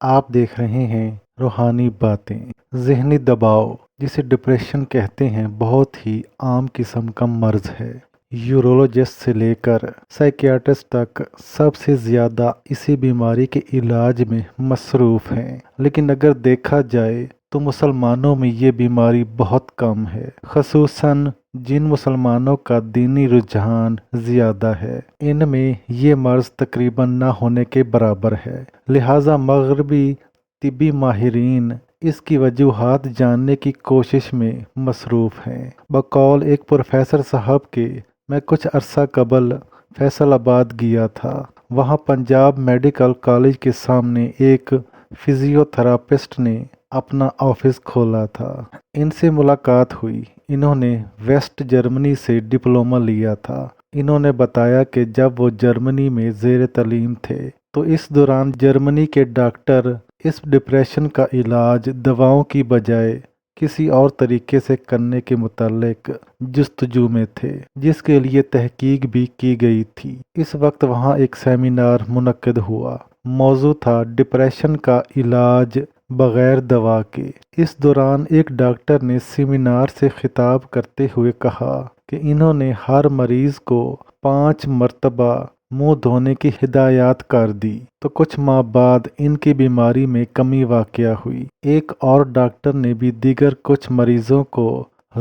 آپ دیکھ رہے ہیں روحانی باتیں۔ ذہنی دباؤ، جسے ڈپریشن کہتے ہیں، بہت ہی عام قسم کا مرض ہے۔ یورولوجسٹ سے لے کر سائیکیاٹرسٹ تک سب سے زیادہ اسی بیماری کے علاج میں مصروف ہیں، لیکن اگر دیکھا جائے تو مسلمانوں میں یہ بیماری بہت کم ہے، خصوصاً جن مسلمانوں کا دینی رجحان زیادہ ہے، ان میں یہ مرض تقریباً نہ ہونے کے برابر ہے۔ لہٰذا مغربی طبی ماہرین اس کی وجوہات جاننے کی کوشش میں مصروف ہیں۔ بقول ایک پروفیسر صاحب کے، میں کچھ عرصہ قبل فیصل آباد گیا تھا۔ وہاں پنجاب میڈیکل کالج کے سامنے ایک فزیو تھراپسٹ نے اپنا آفس کھولا تھا۔ ان سے ملاقات ہوئی۔ انہوں نے ویسٹ جرمنی سے ڈپلومہ لیا تھا۔ انہوں نے بتایا کہ جب وہ جرمنی میں زیر تعلیم تھے تو اس دوران جرمنی کے ڈاکٹر اس ڈپریشن کا علاج دواؤں کی بجائے کسی اور طریقے سے کرنے کے متعلق جستجو میں تھے، جس کے لیے تحقیق بھی کی گئی تھی۔ اس وقت وہاں ایک سیمینار منعقد ہوا۔ موضوع تھا ڈپریشن کا علاج بغیر دوا کے۔ اس دوران ایک ڈاکٹر نے سیمینار سے خطاب کرتے ہوئے کہا کہ انہوں نے ہر مریض کو 5 مرتبہ منہ دھونے کی ہدایات کر دی تو کچھ ماہ بعد ان کی بیماری میں کمی واقع ہوئی۔ ایک اور ڈاکٹر نے بھی دیگر کچھ مریضوں کو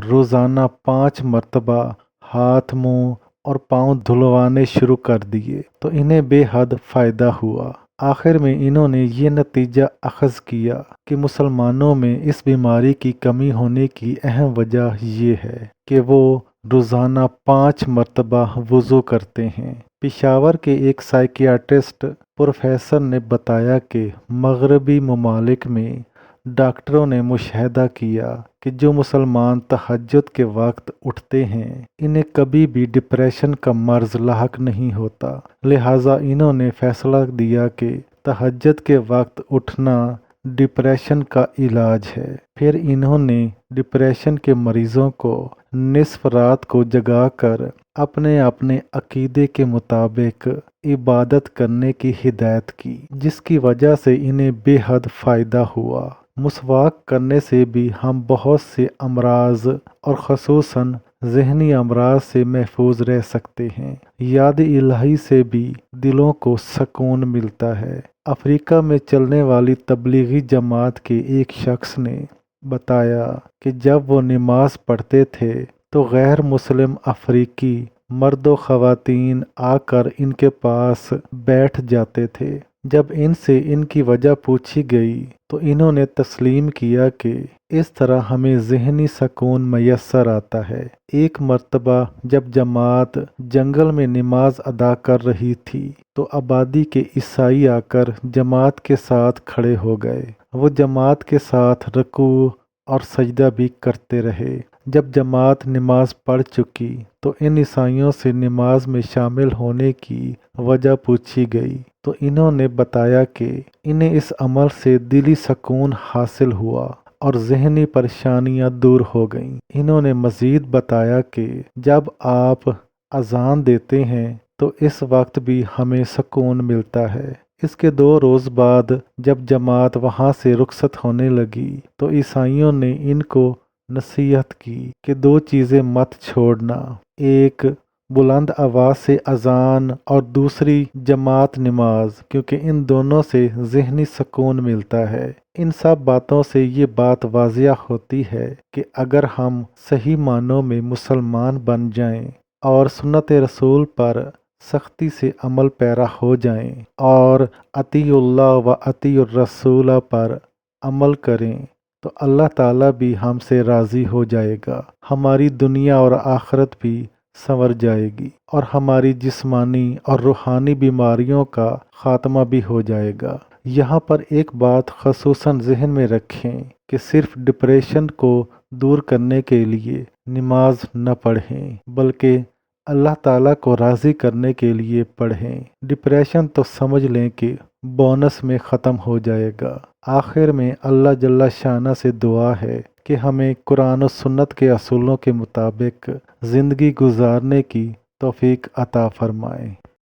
روزانہ 5 مرتبہ ہاتھ، منہ اور پاؤں دھلوانے شروع کر دیے تو انہیں بے حد فائدہ ہوا۔ آخر میں انہوں نے یہ نتیجہ اخذ کیا کہ مسلمانوں میں اس بیماری کی کمی ہونے کی اہم وجہ یہ ہے کہ وہ روزانہ 5 مرتبہ وضو کرتے ہیں۔ پشاور کے ایک سائیکیاٹرسٹ پروفیسر نے بتایا کہ مغربی ممالک میں ڈاکٹروں نے مشاہدہ کیا کہ جو مسلمان تہجد کے وقت اٹھتے ہیں انہیں کبھی بھی ڈپریشن کا مرض لاحق نہیں ہوتا۔ لہٰذا انہوں نے فیصلہ دیا کہ تہجد کے وقت اٹھنا ڈپریشن کا علاج ہے۔ پھر انہوں نے ڈپریشن کے مریضوں کو نصف رات کو جگا کر اپنے اپنے عقیدے کے مطابق عبادت کرنے کی ہدایت کی، جس کی وجہ سے انہیں بے حد فائدہ ہوا۔ مسواک کرنے سے بھی ہم بہت سے امراض اور خصوصاً ذہنی امراض سے محفوظ رہ سکتے ہیں۔ یاد الہی سے بھی دلوں کو سکون ملتا ہے۔ افریقہ میں چلنے والی تبلیغی جماعت کے ایک شخص نے بتایا کہ جب وہ نماز پڑھتے تھے تو غیر مسلم افریقی مرد و خواتین آ کر ان کے پاس بیٹھ جاتے تھے۔ جب ان سے ان کی وجہ پوچھی گئی تو انہوں نے تسلیم کیا کہ اس طرح ہمیں ذہنی سکون میسر آتا ہے۔ ایک مرتبہ جب جماعت جنگل میں نماز ادا کر رہی تھی تو آبادی کے عیسائی آ کر جماعت کے ساتھ کھڑے ہو گئے۔ وہ جماعت کے ساتھ رکوع اور سجدہ بھی کرتے رہے۔ جب جماعت نماز پڑھ چکی تو ان عیسائیوں سے نماز میں شامل ہونے کی وجہ پوچھی گئی تو انہوں نے بتایا کہ انہیں اس عمل سے دلی سکون حاصل ہوا اور ذہنی پریشانیاں دور ہو گئیں۔ انہوں نے مزید بتایا کہ جب آپ اذان دیتے ہیں تو اس وقت بھی ہمیں سکون ملتا ہے۔ اس کے 2 روز بعد جب جماعت وہاں سے رخصت ہونے لگی تو عیسائیوں نے ان کو نصیحت کی کہ 2 چیزیں مت چھوڑنا، ایک بلند آواز سے اذان اور دوسری جماعت نماز، کیونکہ ان دونوں سے ذہنی سکون ملتا ہے۔ ان سب باتوں سے یہ بات واضح ہوتی ہے کہ اگر ہم صحیح معنوں میں مسلمان بن جائیں اور سنت رسول پر سختی سے عمل پیرا ہو جائیں اور اطیعوا اللہ و اطیعوا الرسول پر عمل کریں تو اللہ تعالیٰ بھی ہم سے راضی ہو جائے گا۔ ہماری دنیا اور آخرت بھی سنور جائے گی اور ہماری جسمانی اور روحانی بیماریوں کا خاتمہ بھی ہو جائے گا۔ یہاں پر ایک بات خصوصاً ذہن میں رکھیں کہ صرف ڈپریشن کو دور کرنے کے لیے نماز نہ پڑھیں، بلکہ اللہ تعالیٰ کو راضی کرنے کے لیے پڑھیں۔ ڈپریشن تو سمجھ لیں کہ بونس میں ختم ہو جائے گا۔ آخر میں اللہ جل شانہ سے دعا ہے کہ ہمیں قرآن و سنت کے اصولوں کے مطابق زندگی گزارنے کی توفیق عطا فرمائے۔